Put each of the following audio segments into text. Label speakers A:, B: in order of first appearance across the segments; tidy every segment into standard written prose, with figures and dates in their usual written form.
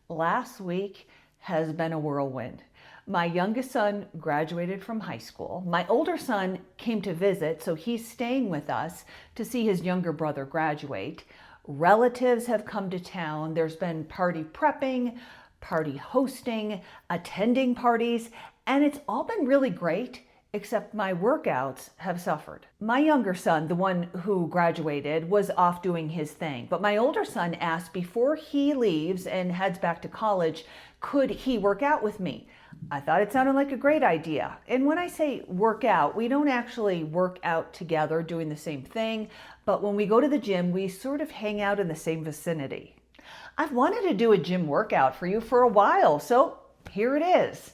A: Last week has been a whirlwind. My youngest son graduated from high school. My older son came to visit, so he's staying with us to see his younger brother graduate. Relatives have come to town. There's been party prepping, party hosting, attending parties, and it's all been really great, except my workouts have suffered. My younger son, the one who graduated, was off doing his thing, but my older son asked before he leaves and heads back to college, could he work out with me? I thought it sounded like a great idea. And when I say work out, we don't actually work out together doing the same thing, but when we go to the gym, we sort of hang out in the same vicinity. I've wanted to do a gym workout for you for a while, so here it is.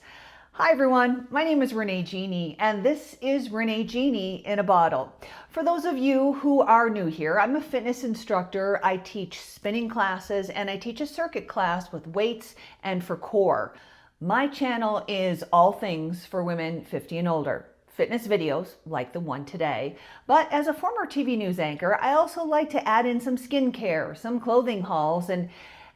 A: Hi everyone, my name is Renee Genie, and this is Renee Genie in a bottle. For those of you who are new here, I'm a fitness instructor. I teach spinning classes and I teach a circuit class with weights and for core. My channel is all things for women 50 and older. Fitness videos like the one today, but as a former TV news anchor, I also like to add in some skincare, some clothing hauls, and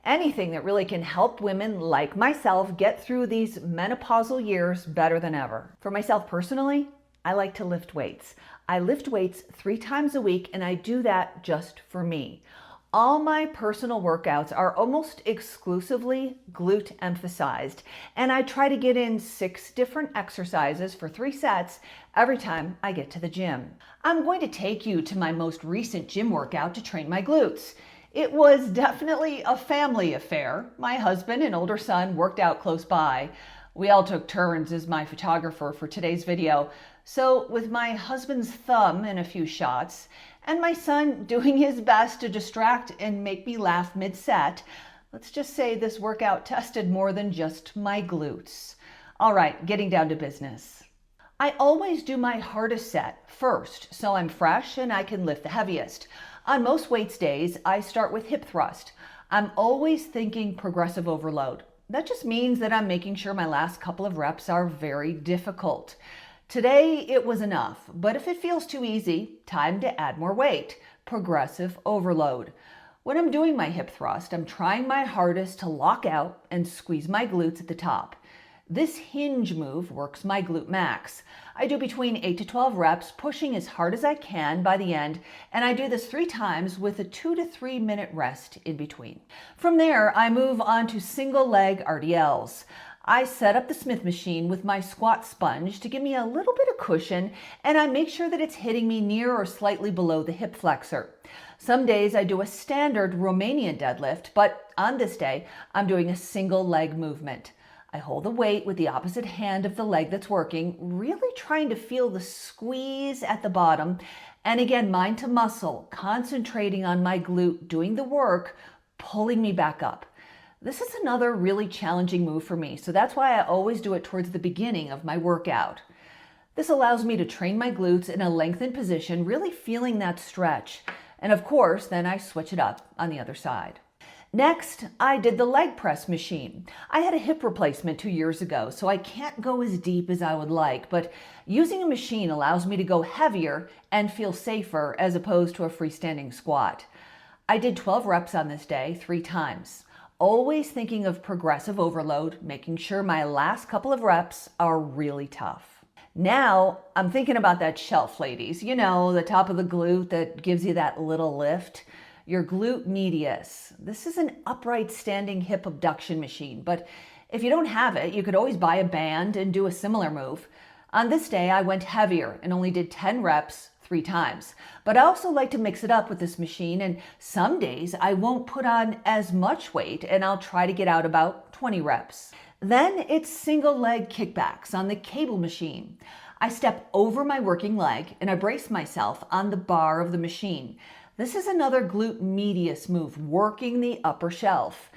A: anything that really can help women like myself get through these menopausal years better than ever. For myself personally, I like to lift weights. I lift weights 3 times a week, and I do that just for me. All my personal workouts are almost exclusively glute emphasized, and I try to get in 6 different exercises for 3 sets every time I get to the gym. I'm going to take you to my most recent gym workout to train my glutes. It was definitely a family affair. My husband and older son worked out close by. We all took turns as my photographer for today's video. So with my husband's thumb in a few shots, and my son doing his best to distract and make me laugh mid-set, let's just say this workout tested more than just my glutes. All right, getting down to business. I always do my hardest set first, so I'm fresh and I can lift the heaviest. On most weights days, I start with hip thrust. I'm always thinking progressive overload. That just means that I'm making sure my last couple of reps are very difficult. Today it was enough, but if it feels too easy, time to add more weight. Progressive overload. When I'm doing my hip thrust, I'm trying my hardest to lock out and squeeze my glutes at the top. This hinge move works my glute max. I do between 8 to 12 reps, pushing as hard as I can by the end, and I do this 3 times with a 2 to 3 minute rest in between. From there, I move on to single leg RDLs. I set up the Smith machine with my squat sponge to give me a little bit of cushion, and I make sure that it's hitting me near or slightly below the hip flexor. Some days I do a standard Romanian deadlift, but on this day, I'm doing a single leg movement. I hold the weight with the opposite hand of the leg that's working, really trying to feel the squeeze at the bottom. And again, mind to muscle, concentrating on my glute, doing the work, pulling me back up. This is another really challenging move for me, so that's why I always do it towards the beginning of my workout. This allows me to train my glutes in a lengthened position, really feeling that stretch. And of course, then I switch it up on the other side. Next, I did the leg press machine. I had a hip replacement 2 years ago, so I can't go as deep as I would like, but using a machine allows me to go heavier and feel safer as opposed to a freestanding squat. I did 12 reps on this day, 3 times. Always thinking of progressive overload, making sure my last couple of reps are really tough. Now, I'm thinking about that shelf, ladies. You know, the top of the glute that gives you that little lift. Your glute medius. This is an upright standing hip abduction machine, but if you don't have it, you could always buy a band and do a similar move. On this day, I went heavier and only did 10 reps 3 times, but I also like to mix it up with this machine, and some days I won't put on as much weight and I'll try to get out about 20 reps. Then it's single leg kickbacks on the cable machine. I step over my working leg and I brace myself on the bar of the machine. This is another glute medius move, working the upper shelf.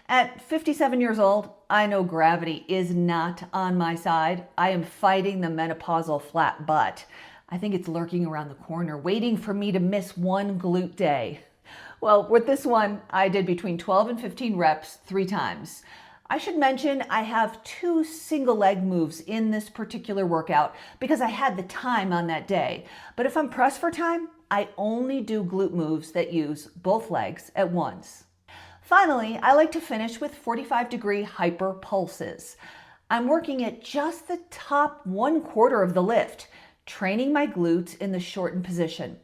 A: At 57 years old, I know gravity is not on my side. I am fighting the menopausal flat butt. I think it's lurking around the corner, waiting for me to miss one glute day. Well, with this one, I did between 12 and 15 reps 3 times. I should mention I have 2 single leg moves in this particular workout because I had the time on that day. But if I'm pressed for time, I only do glute moves that use both legs at once. Finally, I like to finish with 45-degree hyper pulses. I'm working at just the top 1/4 of the lift, training my glutes in the shortened position.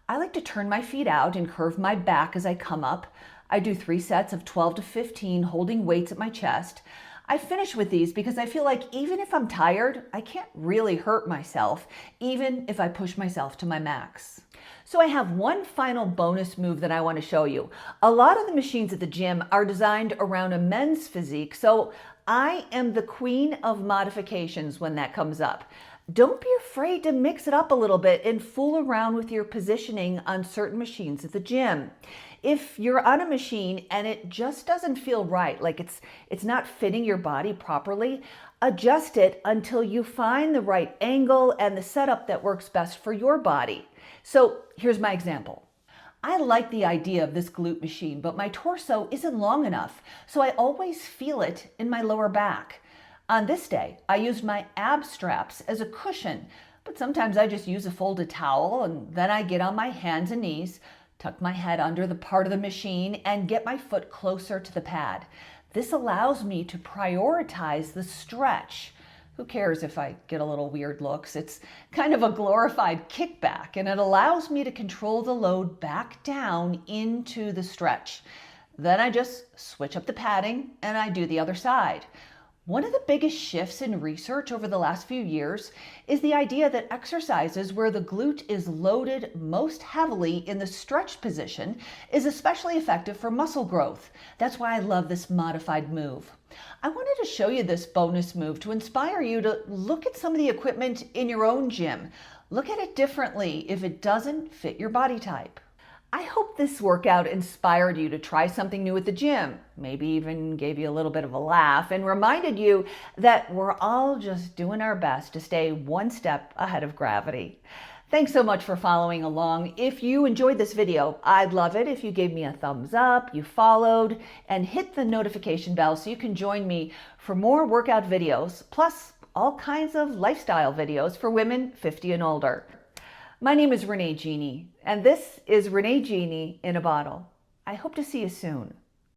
A: I like to turn my feet out and curve my back as I come up. I do 3 sets of 12 to 15 holding weights at my chest. I finish with these because I feel like even if I'm tired, I can't really hurt myself, even if I push myself to my max. So I have one final bonus move that I want to show you. A lot of the machines at the gym are designed around a men's physique, so I am the queen of modifications when that comes up. Don't be afraid to mix it up a little bit and fool around with your positioning on certain machines at the gym. If you're on a machine and it just doesn't feel right, like it's not fitting your body properly, adjust it until you find the right angle and the setup that works best for your body. So here's my example. I like the idea of this glute machine, but my torso isn't long enough, so I always feel it in my lower back. On this day, I used my ab straps as a cushion, but sometimes I just use a folded towel and then I get on my hands and knees, tuck my head under the part of the machine, and get my foot closer to the pad. This allows me to prioritize the stretch. Who cares if I get a little weird looks? It's kind of a glorified kickback, and it allows me to control the load back down into the stretch. Then I just switch up the padding and I do the other side. One of the biggest shifts in research over the last few years is the idea that exercises where the glute is loaded most heavily in the stretch position is especially effective for muscle growth. That's why I love this modified move. I wanted to show you this bonus move to inspire you to look at some of the equipment in your own gym. Look at it differently if it doesn't fit your body type. I hope this workout inspired you to try something new at the gym, maybe even gave you a little bit of a laugh and reminded you that we're all just doing our best to stay one step ahead of gravity. Thanks so much for following along. If you enjoyed this video, I'd love it if you gave me a thumbs up, you followed, and hit the notification bell so you can join me for more workout videos, plus all kinds of lifestyle videos for women 50 and older. My name is Renee Genie, and this is Renee Genie in a Bottle. I hope to see you soon.